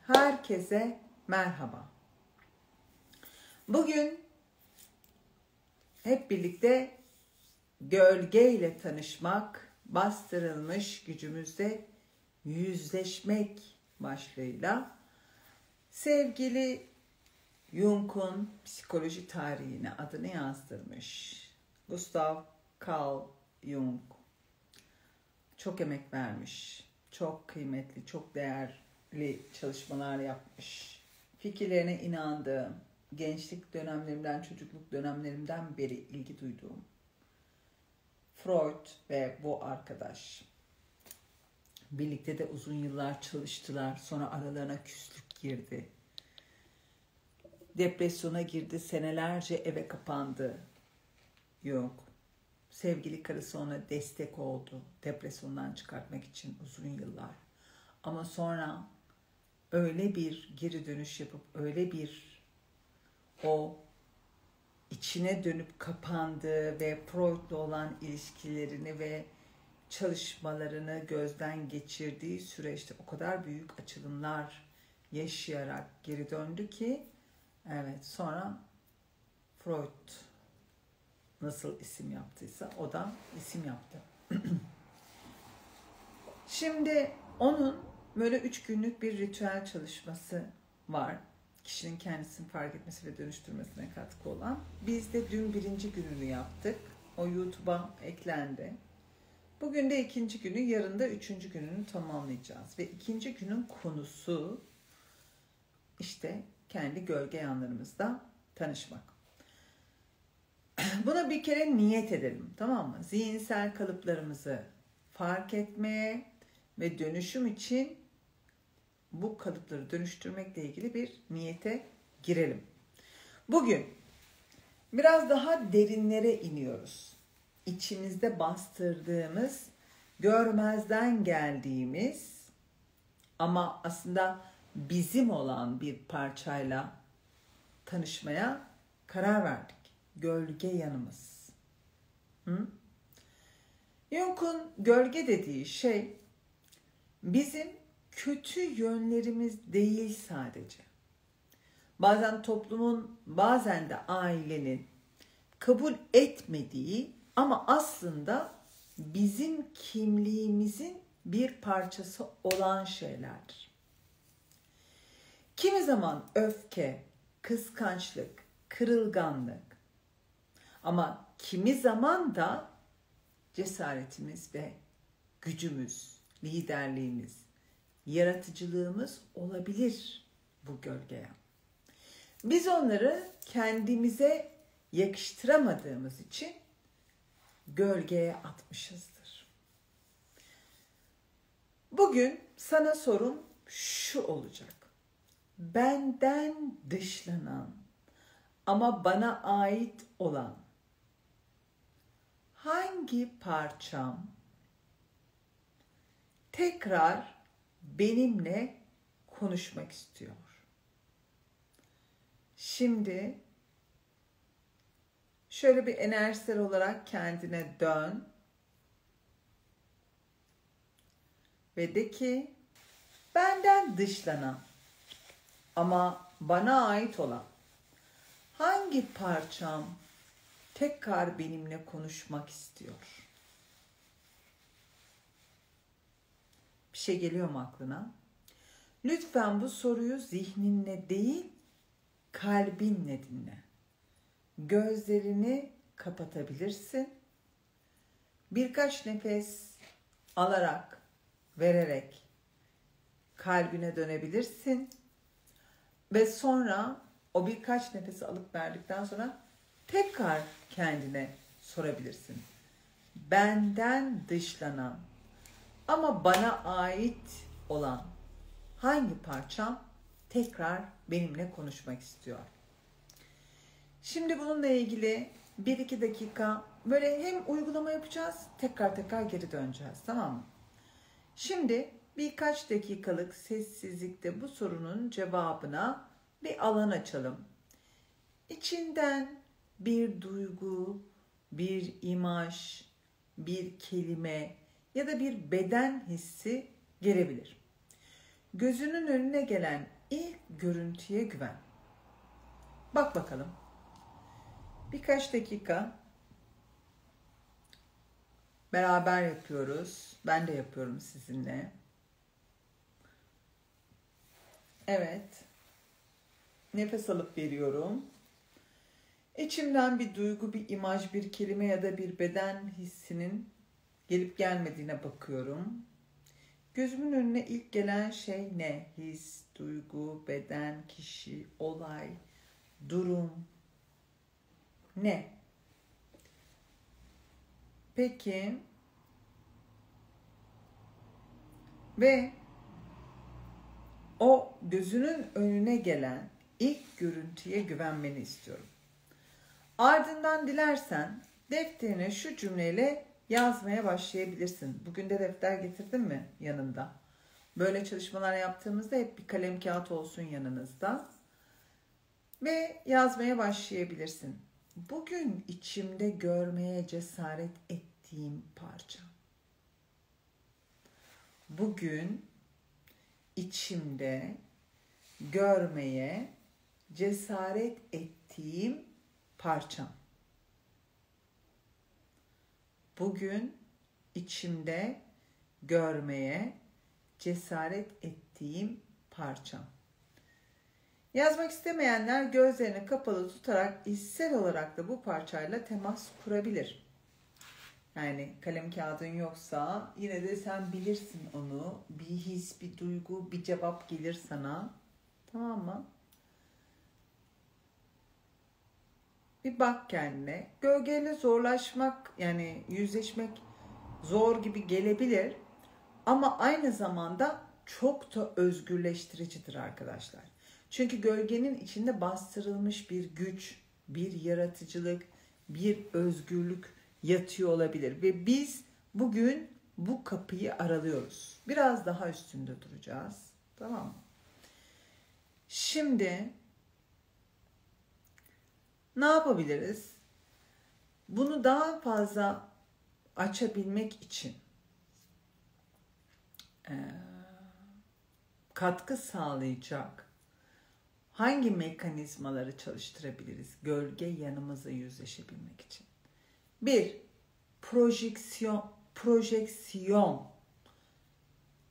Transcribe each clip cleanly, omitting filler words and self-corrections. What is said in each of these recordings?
Herkese merhaba. Bugün hep birlikte gölgeyle tanışmak, bastırılmış gücümüzle yüzleşmek başlığıyla sevgili Jung'un psikoloji tarihine adını yazdırmış Gustav Carl Jung çok emek vermiş, çok kıymetli, çok değerli çalışmalar yapmış. Fikirlerine inandığım, gençlik dönemlerimden, çocukluk dönemlerimden beri ilgi duyduğum Freud ve bu arkadaş birlikte de uzun yıllar çalıştılar. Sonra aralarına küslük girdi. Depresyona girdi, senelerce eve kapandı. Yok. Sevgili karısı ona destek oldu. Depresyondan çıkartmak için uzun yıllar. Ama sonra öyle bir geri dönüş yapıp öyle bir o içine dönüp kapandığı ve Freud'la olan ilişkilerini ve çalışmalarını gözden geçirdiği süreçte o kadar büyük açılımlar yaşayarak geri döndü ki evet, sonra Freud nasıl isim yaptıysa o da isim yaptı. Şimdi onun böyle 3 günlük bir ritüel çalışması var. Kişinin kendisini fark etmesi ve dönüştürmesine katkı olan. Biz de dün 1. gününü yaptık. O YouTube'a eklendi. Bugün de 2. günü, yarın da 3. gününü tamamlayacağız. Ve 2. günün konusu işte kendi gölge yanlarımızda tanışmak. Buna bir kere niyet edelim, tamam mı? Zihinsel kalıplarımızı fark etmeye ve dönüşüm için bu kalıpları dönüştürmekle ilgili bir niyete girelim. Bugün biraz daha derinlere iniyoruz. İçimizde bastırdığımız, görmezden geldiğimiz ama aslında bizim olan bir parçayla tanışmaya karar verdik. Gölge yanımız. Jung'un gölge dediği şey bizim kötü yönlerimiz değil sadece. Bazen toplumun, bazen de ailenin kabul etmediği ama aslında bizim kimliğimizin bir parçası olan şeylerdir. Kimi zaman öfke, kıskançlık, kırılganlık ama kimi zaman da cesaretimiz ve gücümüz, liderliğimiz, yaratıcılığımız olabilir bu gölgeye. Biz onları kendimize yakıştıramadığımız için gölgeye atmışızdır. Bugün sana sorum şu olacak. Benden dışlanan ama bana ait olan hangi parçam tekrar benimle konuşmak istiyor? Şimdi şöyle bir enerjisel olarak kendine dön ve de ki benden dışlanan ama bana ait olan hangi parçam tekrar benimle konuşmak istiyor? Bir şey geliyor mu aklına? Lütfen bu soruyu zihninle değil, kalbinle dinle. Gözlerini kapatabilirsin. Birkaç nefes alarak, vererek kalbine dönebilirsin. Ve sonra o birkaç nefesi alıp verdikten sonra tekrar kendine sorabilirsin. Benden dışlanan ama bana ait olan hangi parçam tekrar benimle konuşmak istiyor? Şimdi bununla ilgili 1-2 dakika böyle hem uygulama yapacağız, tekrar geri döneceğiz, tamam mı? Şimdi birkaç dakikalık sessizlikte bu sorunun cevabına bir alan açalım. İçinden bir duygu, bir imaj, bir kelime ya da bir beden hissi gelebilir. Gözünün önüne gelen görüntüye güven. Bak bakalım. Birkaç dakika beraber yapıyoruz. Ben de yapıyorum sizinle. Evet. Nefes alıp veriyorum. İçimden bir duygu, bir imaj, bir kelime ya da bir beden hissinin gelip gelmediğine bakıyorum. Gözümün önüne ilk gelen şey ne? His, duygu, beden, kişi, olay, durum. Ne? Peki. Ve o gözünün önüne gelen ilk görüntüye güvenmeni istiyorum. Ardından dilersen defterine şu cümleyle yazmaya başlayabilirsin. Bugün de defter getirdin mi yanında? Böyle çalışmalar yaptığımızda hep bir kalem kağıt olsun yanınızda. Ve yazmaya başlayabilirsin. Bugün içimde görmeye cesaret ettiğim parça. Bugün içimde görmeye cesaret ettiğim parçam. Bugün içimde görmeye cesaret ettiğim parçam. Yazmak istemeyenler gözlerini kapalı tutarak içsel olarak da bu parçayla temas kurabilir. Yani kalem kağıdın yoksa yine de sen bilirsin onu. Bir his, bir duygu, bir cevap gelir sana. Tamam mı? Bir bak kendine. Gölgeyle zorlaşmak, yani yüzleşmek zor gibi gelebilir. Ama aynı zamanda çok da özgürleştiricidir arkadaşlar. Çünkü gölgenin içinde bastırılmış bir güç, bir yaratıcılık, bir özgürlük yatıyor olabilir. Ve biz bugün bu kapıyı aralıyoruz. Biraz daha üstünde duracağız. Tamam mı? Şimdi ne yapabiliriz? Bunu daha fazla açabilmek için katkı sağlayacak hangi mekanizmaları çalıştırabiliriz gölge yanımızla yüzleşebilmek için? 1. Projeksiyon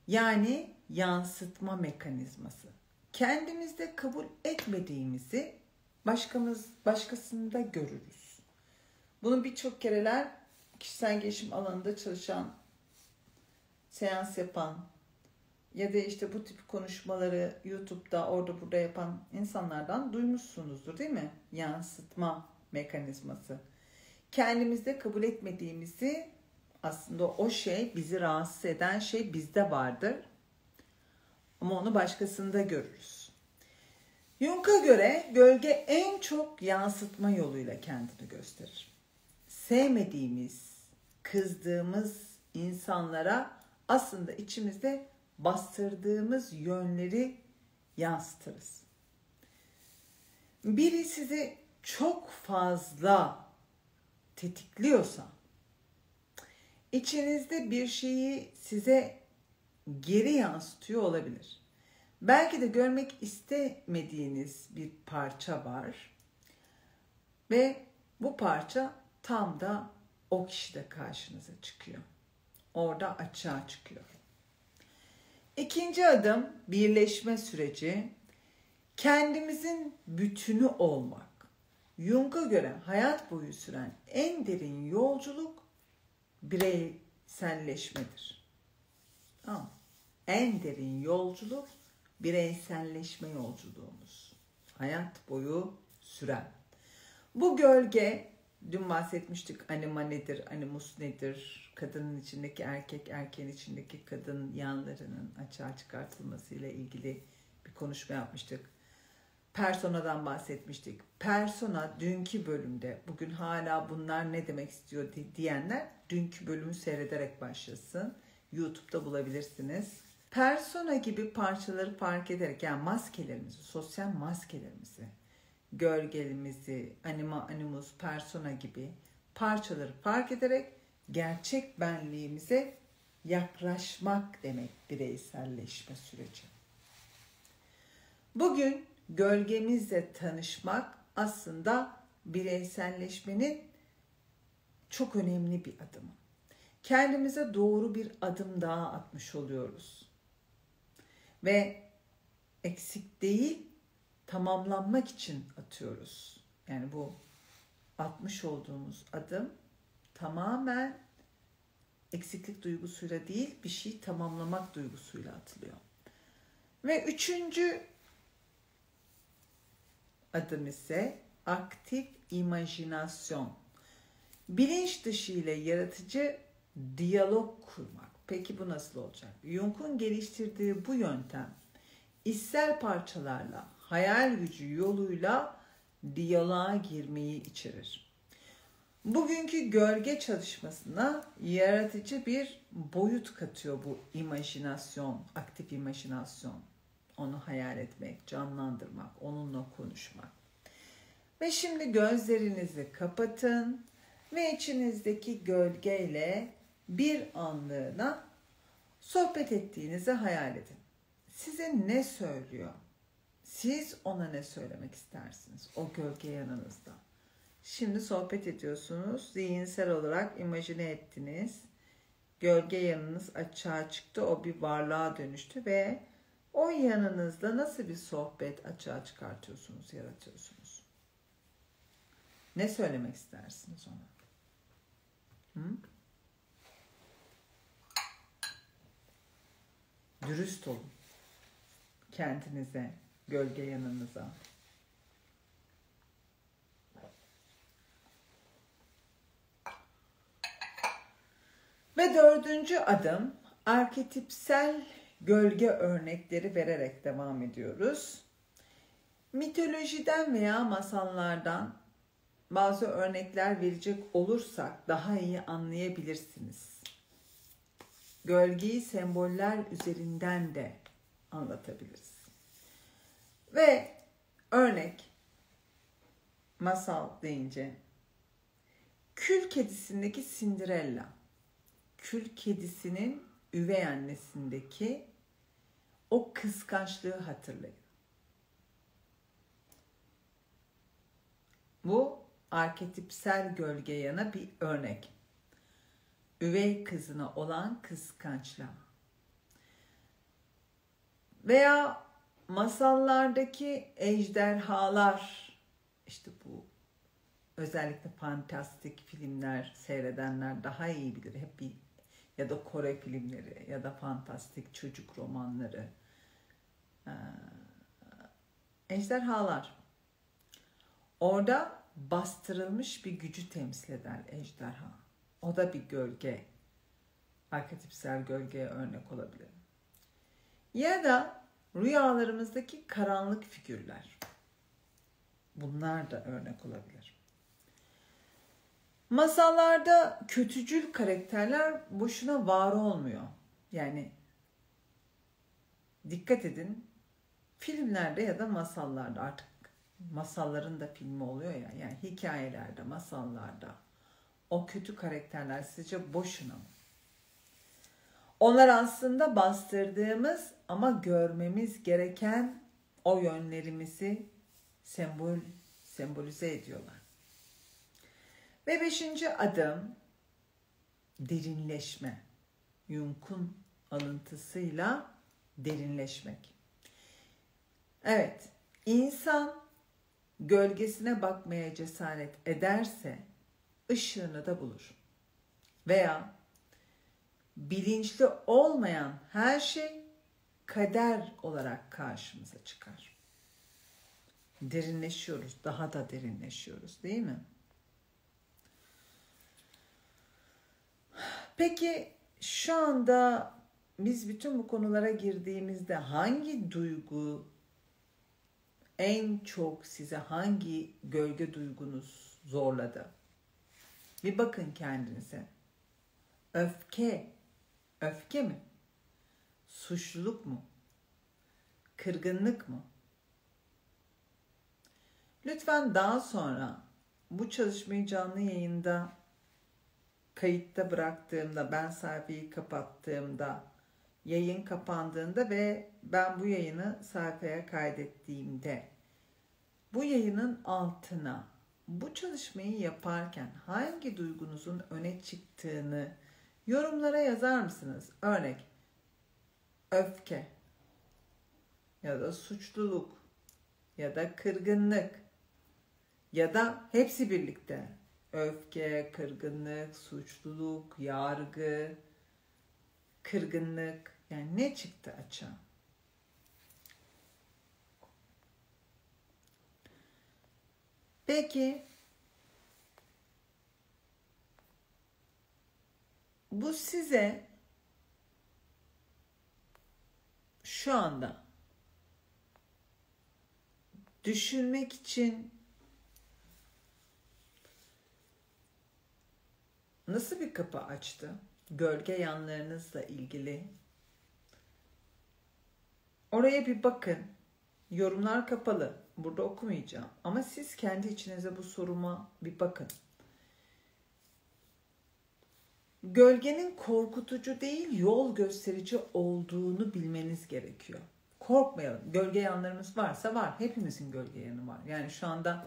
yani yansıtma mekanizması. Kendimizde kabul etmediğimizi başkasında görürüz. Bunu birçok kereler kişisel gelişim alanında çalışan, seans yapan ya da işte bu tip konuşmaları YouTube'da orada burada yapan insanlardan duymuşsunuzdur değil mi? Yansıtma mekanizması. Kendimizde kabul etmediğimizi, aslında o şey, bizi rahatsız eden şey bizde vardır. Ama onu başkasında görürüz. Jung'a göre gölge en çok yansıtma yoluyla kendini gösterir. Sevmediğimiz, kızdığımız insanlara aslında içimizde bastırdığımız yönleri yansıtırız. Biri sizi çok fazla tetikliyorsa, içinizde bir şeyi size geri yansıtıyor olabilir. Belki de görmek istemediğiniz bir parça var ve bu parça tam da o kişide karşınıza çıkıyor. Orada açığa çıkıyor. İkinci adım birleşme süreci. Kendimizin bütünü olmak. Jung'a göre hayat boyu süren en derin yolculuk bireyselleşmedir. Tamam. En derin yolculuk bireyselleşme yolculuğumuz. Hayat boyu süren. Bu gölge, dün bahsetmiştik, anima nedir, animus nedir, kadının içindeki erkek, erkeğin içindeki kadın yanlarının açığa çıkartılmasıyla ilgili bir konuşma yapmıştık. Personadan bahsetmiştik. Persona dünkü bölümde, bugün hala bunlar ne demek istiyor diyenler dünkü bölümü seyrederek başlasın. YouTube'da bulabilirsiniz. Persona gibi parçaları fark ederek, yani maskelerimizi, sosyal maskelerimizi, gölgelerimizi, anima, animus, persona gibi parçaları fark ederek gerçek benliğimize yaklaşmak demek bireyselleşme süreci. Bugün gölgemizle tanışmak aslında bireyselleşmenin çok önemli bir adımı. Kendimize doğru bir adım daha atmış oluyoruz. Ve eksik değil, tamamlanmak için atıyoruz. Yani bu atmış olduğumuz adım tamamen eksiklik duygusuyla değil, bir şey tamamlamak duygusuyla atılıyor. Ve üçüncü adım ise aktif imajinasyon. Bilinç dışı ile yaratıcı diyalog kurmak. Peki bu nasıl olacak? Jung'un geliştirdiği bu yöntem içsel parçalarla, hayal gücü yoluyla diyaloğa girmeyi içerir. Bugünkü gölge çalışmasına yaratıcı bir boyut katıyor bu imajinasyon, aktif imajinasyon. Onu hayal etmek, canlandırmak, onunla konuşmak. Ve şimdi gözlerinizi kapatın ve içinizdeki gölgeyle bir anlığına sohbet ettiğinizi hayal edin. Size ne söylüyor? Siz ona ne söylemek istersiniz? O gölge yanınızda. Şimdi sohbet ediyorsunuz. Zihinsel olarak imajine ettiniz. Gölge yanınız açığa çıktı. O bir varlığa dönüştü ve o yanınızda nasıl bir sohbet açığa çıkartıyorsunuz, yaratıyorsunuz? Ne söylemek istersiniz ona? Dürüst olun. Kendinize, gölge yanınıza. Ve dördüncü adım, arketipsel gölge örnekleri vererek devam ediyoruz. Mitolojiden veya masallardan bazı örnekler verecek olursak daha iyi anlayabilirsiniz. Gölgeyi semboller üzerinden de anlatabiliriz. Ve örnek, masal deyince, Kül Kedisi'ndeki Cinderella, Kül Kedisi'nin üvey annesindeki o kıskançlığı hatırlayın. Bu arketipsel gölge yana bir örnek. Üvey kızına olan kıskançlığı. Veya masallardaki ejderhalar, işte bu özellikle fantastik filmler seyredenler daha iyi bilir. Hep bir ya da Kore filmleri ya da fantastik çocuk romanları. Ejderhalar. Orada bastırılmış bir gücü temsil eder ejderha. O da bir gölge. Arketipsel gölgeye örnek olabilir. Ya da rüyalarımızdaki karanlık figürler. Bunlar da örnek olabilir. Masallarda kötücül karakterler boşuna var olmuyor. Yani dikkat edin, filmlerde ya da masallarda, artık masalların da filmi oluyor ya, yani hikayelerde, masallarda o kötü karakterler sizce boşuna mı? Onlar aslında bastırdığımız ama görmemiz gereken o yönlerimizi sembolize ediyorlar. Ve 5. adım derinleşme. Jung'un alıntısıyla derinleşmek. Evet, insan gölgesine bakmaya cesaret ederse ışığını da bulur. Veya bilinçli olmayan her şey kader olarak karşımıza çıkar. Derinleşiyoruz, daha da derinleşiyoruz, değil mi? Peki şu anda biz bütün bu konulara girdiğimizde hangi duygu en çok size, hangi gölge duygunuz zorladı? Bir bakın kendinize. Öfke mi? Suçluluk mu? Kırgınlık mı? Lütfen daha sonra bu çalışmayı canlı yayında kayıtta bıraktığımda, ben sayfayı kapattığımda yayın kapandığında ve ben bu yayını sayfaya kaydettiğimde bu yayının altına bu çalışmayı yaparken hangi duygunuzun öne çıktığını yorumlara yazar mısınız? Örnek, öfke ya da suçluluk ya da kırgınlık ya da hepsi birlikte. Öfke, kırgınlık, suçluluk, yargı, kırgınlık. Yani ne çıktı açığa? Peki bu size şu anda düşünmek için nasıl bir kapı açtı? Gölge yanlarınızla ilgili. Oraya bir bakın. Yorumlar kapalı. Burada okumayacağım. Ama siz kendi içinize bu soruma bir bakın. Gölgenin korkutucu değil, yol gösterici olduğunu bilmeniz gerekiyor. Korkmayalım. Gölge yanlarımız varsa var. Hepimizin gölge yanı var. Yani şu anda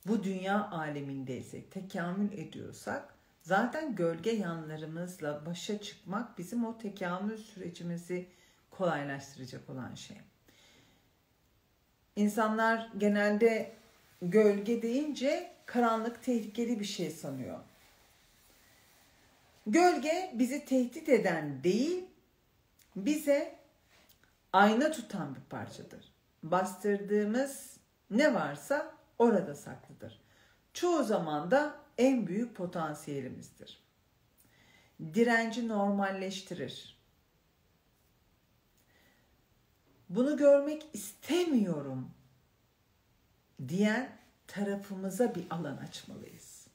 bu dünya alemindeysek, tekamül ediyorsak zaten gölge yanlarımızla başa çıkmak bizim o tekamül sürecimizi kolaylaştıracak olan şey. İnsanlar genelde gölge deyince karanlık, tehlikeli bir şey sanıyor. Gölge bizi tehdit eden değil, bize ayna tutan bir parçadır. Bastırdığımız ne varsa orada saklıdır. Çoğu zaman da en büyük potansiyelimizdir. Direnci normalleştirir. Bunu görmek istemiyorum diyen tarafımıza bir alan açmalıyız.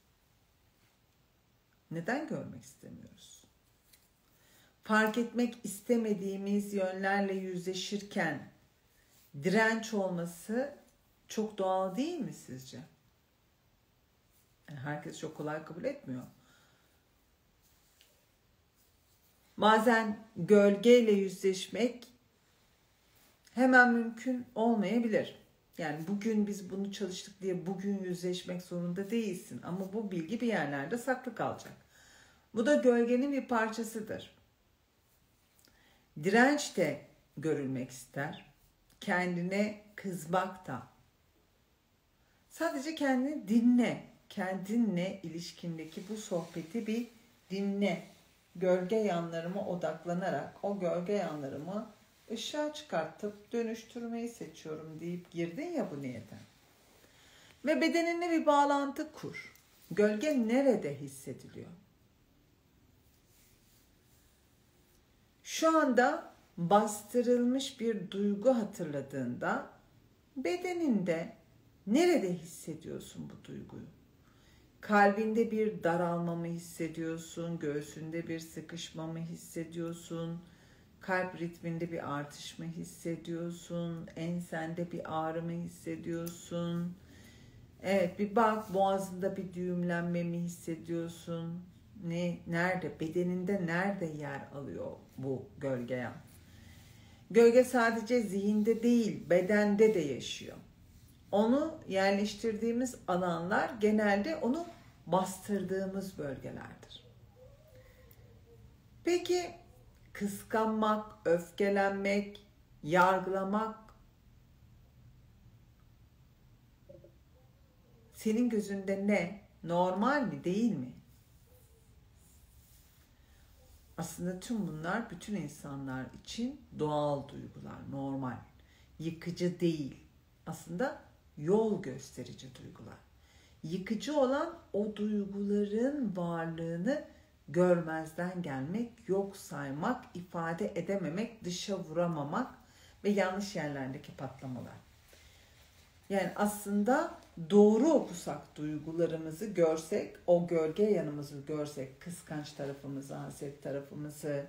Neden görmek istemiyoruz? Fark etmek istemediğimiz yönlerle yüzleşirken direnç olması çok doğal değil mi sizce? Yani herkes çok kolay kabul etmiyor. Bazen gölgeyle yüzleşmek hemen mümkün olmayabilir. Yani bugün biz bunu çalıştık diye bugün yüzleşmek zorunda değilsin. Ama bu bilgi bir yerlerde saklı kalacak. Bu da gölgenin bir parçasıdır. Direnç de görülmek ister. Kendine kızmak da. Sadece kendini dinle. Kendinle ilişkindeki bu sohbeti bir dinle. Gölge yanlarıma odaklanarak o gölge yanlarımı ışığa çıkartıp dönüştürmeyi seçiyorum deyip girdin ya bu niyete. Ve bedeninle bir bağlantı kur. Gölge nerede hissediliyor? Şu anda bastırılmış bir duygu hatırladığında bedeninde nerede hissediyorsun bu duyguyu? Kalbinde bir daralma mı hissediyorsun? Göğsünde bir sıkışma mı hissediyorsun? Kalp ritminde bir artış mı hissediyorsun? Ensende bir ağrı mı hissediyorsun? Evet, bir bak, boğazında bir düğümlenme mi hissediyorsun? Nerede? Bedeninde nerede yer alıyor bu gölge yan? Gölge sadece zihinde değil, bedende de yaşıyor. Onu yerleştirdiğimiz alanlar genelde onu bastırdığımız bölgelerdir. Peki kıskanmak, öfkelenmek, yargılamak senin gözünde ne? Normal mi, değil mi? Aslında tüm bunlar bütün insanlar için doğal duygular, normal. Yıkıcı değil. Aslında yol gösterici duygular. Yıkıcı olan o duyguların varlığını görmezden gelmek, yok saymak, ifade edememek, dışa vuramamak ve yanlış yerlerdeki patlamalar. Yani aslında doğru okusak duygularımızı görsek, o gölge yanımızı görsek, kıskanç tarafımızı, haset tarafımızı,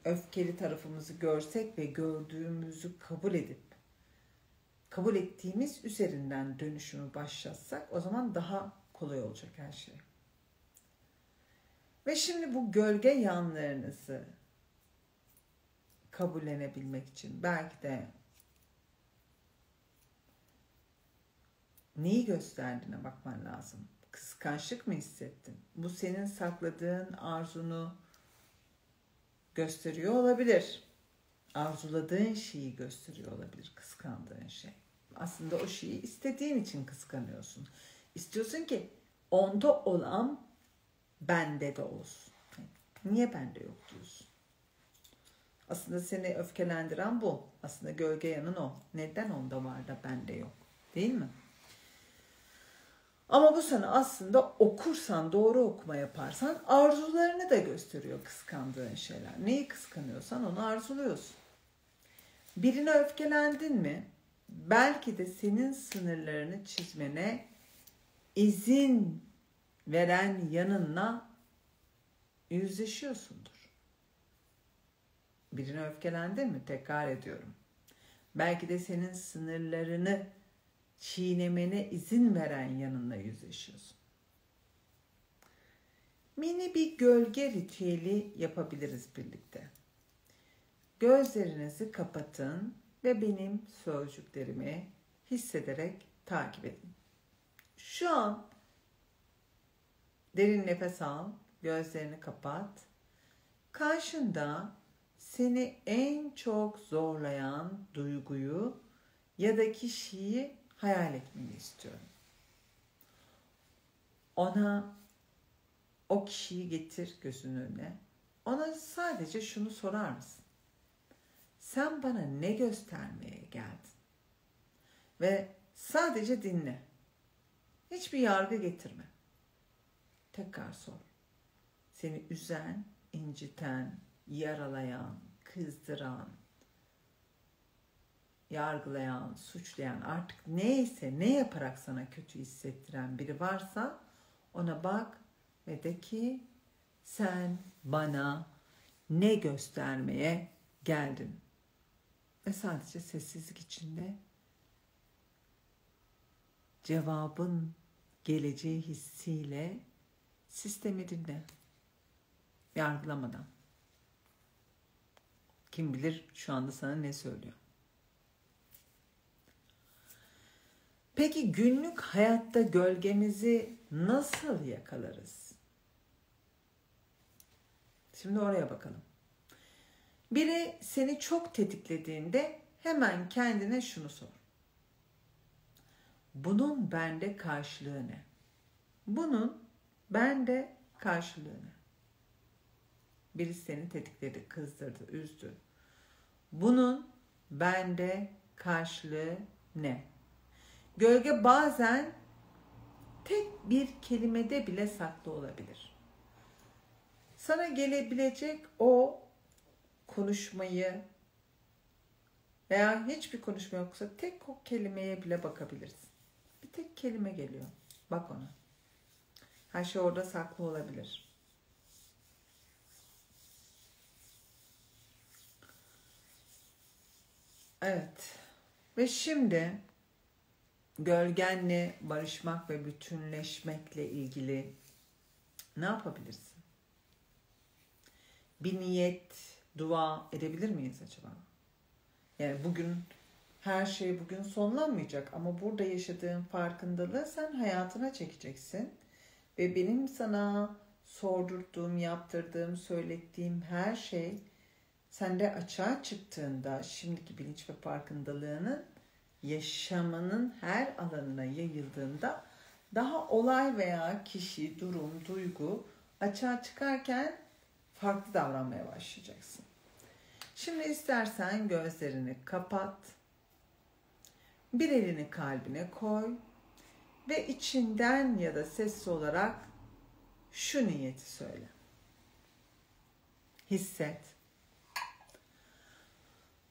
öfkeli tarafımızı görsek ve gördüğümüzü kabul ettiğimiz üzerinden dönüşümü başlatsak o zaman daha kolay olacak her şey. Ve şimdi bu gölge yanlarınızı kabullenebilmek için. Belki de neyi gösterdiğine bakman lazım. Kıskançlık mı hissettin? Bu senin sakladığın arzunu gösteriyor olabilir. Arzuladığın şeyi gösteriyor olabilir kıskandığın şey. Aslında o şeyi istediğin için kıskanıyorsun. İstiyorsun ki onda olan bende de olsun. Niye bende yok diyorsun. Aslında seni öfkelendiren bu. Aslında gölge yanın o. Neden onda var da bende yok? Değil mi? Ama bu sana aslında okursan, doğru okuma yaparsan arzularını da gösteriyor kıskandığın şeyler. Neyi kıskanıyorsan onu arzuluyorsun. Birine öfkelendin mi? Belki de senin sınırlarını çizmene izin veren yanınla yüzleşiyorsundur. Birine öfkelendin mi? Tekrar ediyorum. Belki de senin sınırlarını çiğnemene izin veren yanınla yüzleşiyorsun. Mini bir gölge ritüeli yapabiliriz birlikte. Gözlerinizi kapatın ve benim sözcüklerimi hissederek takip edin. Şu an derin nefes al, gözlerini kapat. Karşında seni en çok zorlayan duyguyu ya da kişiyi hayal etmeni istiyorum. O kişiyi getir gözünün önüne. Ona sadece şunu sorar mısın? Sen bana ne göstermeye geldin? Ve sadece dinle. Hiçbir yargı getirme. Tekrar sor. Seni üzen, inciten, yaralayan, kızdıran, yargılayan, suçlayan, artık neyse, ne yaparak sana kötü hissettiren biri varsa ona bak ve de ki sen bana ne göstermeye geldin? Ve sadece sessizlik içinde cevabın geleceği hissiyle sistemi dinle. Yargılamadan. Kim bilir şu anda sana ne söylüyor. Peki günlük hayatta gölgemizi nasıl yakalarız? Şimdi oraya bakalım. Biri seni çok tetiklediğinde hemen kendine şunu sor. Bunun bende karşılığı ne? Bunun bende karşılığı ne? Birisi seni tetikledi, kızdırdı, üzdü. Bunun bende karşılığı ne? Gölge bazen tek bir kelimede bile saklı olabilir. Sana gelebilecek o konuşmayı veya hiçbir konuşma yoksa tek o kelimeye bile bakabilirsin. Bir tek kelime geliyor. Bak ona. Her şey orada saklı olabilir. Evet. Ve şimdi gölgenle barışmak ve bütünleşmekle ilgili ne yapabilirsin? Bir niyet, dua edebilir miyiz acaba? Yani bugün her şey bugün sonlanmayacak ama burada yaşadığın farkındalığı sen hayatına çekeceksin. Ve benim sana sordurduğum, yaptırdığım, söylettiğim her şey sende açığa çıktığında şimdiki bilinç ve farkındalığının yaşamının her alanına yayıldığında daha olay veya kişi, durum, duygu açığa çıkarken farklı davranmaya başlayacaksın. Şimdi istersen gözlerini kapat, bir elini kalbine koy ve içinden ya da sessiz olarak şu niyeti söyle. Hisset.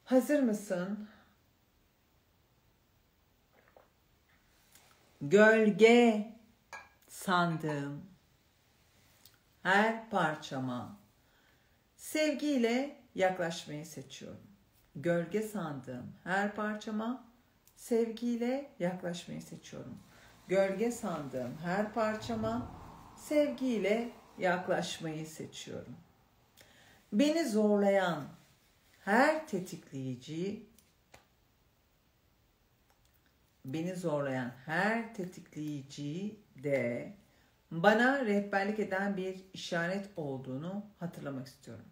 Hazır mısın? Gölge sandığım her parçama sevgiyle yaklaşmayı seçiyorum. Gölge sandığım her parçama sevgiyle yaklaşmayı seçiyorum. Gölge sandığım her parçama sevgiyle yaklaşmayı seçiyorum. Beni zorlayan her tetikleyiciyi, beni zorlayan her tetikleyiciyi de bana rehberlik eden bir işaret olduğunu hatırlamak istiyorum.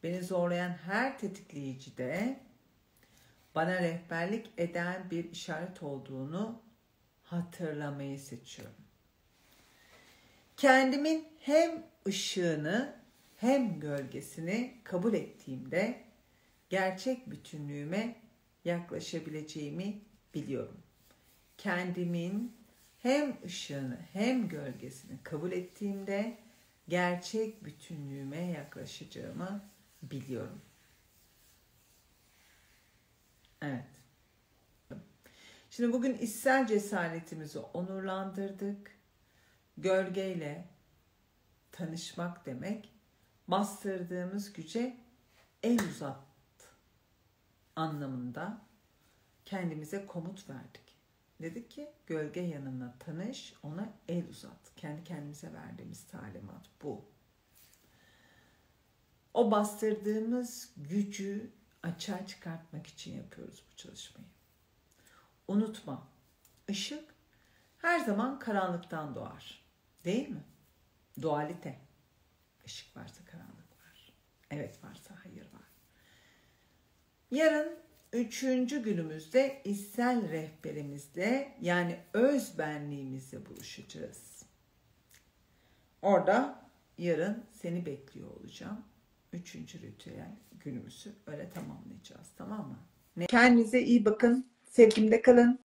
Beni zorlayan her tetikleyici de bana rehberlik eden bir işaret olduğunu hatırlamayı seçiyorum. Kendimin hem ışığını hem gölgesini kabul ettiğimde gerçek bütünlüğüme yaklaşabileceğimi biliyorum. Kendimin hem ışığını hem gölgesini kabul ettiğimde gerçek bütünlüğüme yaklaşacağımı biliyorum. Evet. Şimdi bugün içsel cesaretimizi onurlandırdık. Gölgeyle tanışmak demek, bastırdığımız güce el uzat anlamında kendimize komut verdik. Dedik ki gölge yanına tanış, ona el uzat. Kendi kendimize verdiğimiz talimat bu. O bastırdığımız gücü açığa çıkartmak için yapıyoruz bu çalışmayı. Unutma, ışık her zaman karanlıktan doğar. Değil mi? Dualite. Işık varsa karanlık var. Evet varsa hayır var. Yarın 3. günümüzde içsel rehberimizle yani öz benliğimizle buluşacağız. Orada yarın seni bekliyor olacağım. 3. ritüel günümüzü öyle tamamlayacağız, tamam mı? Kendinize iyi bakın. Sevgimde kalın.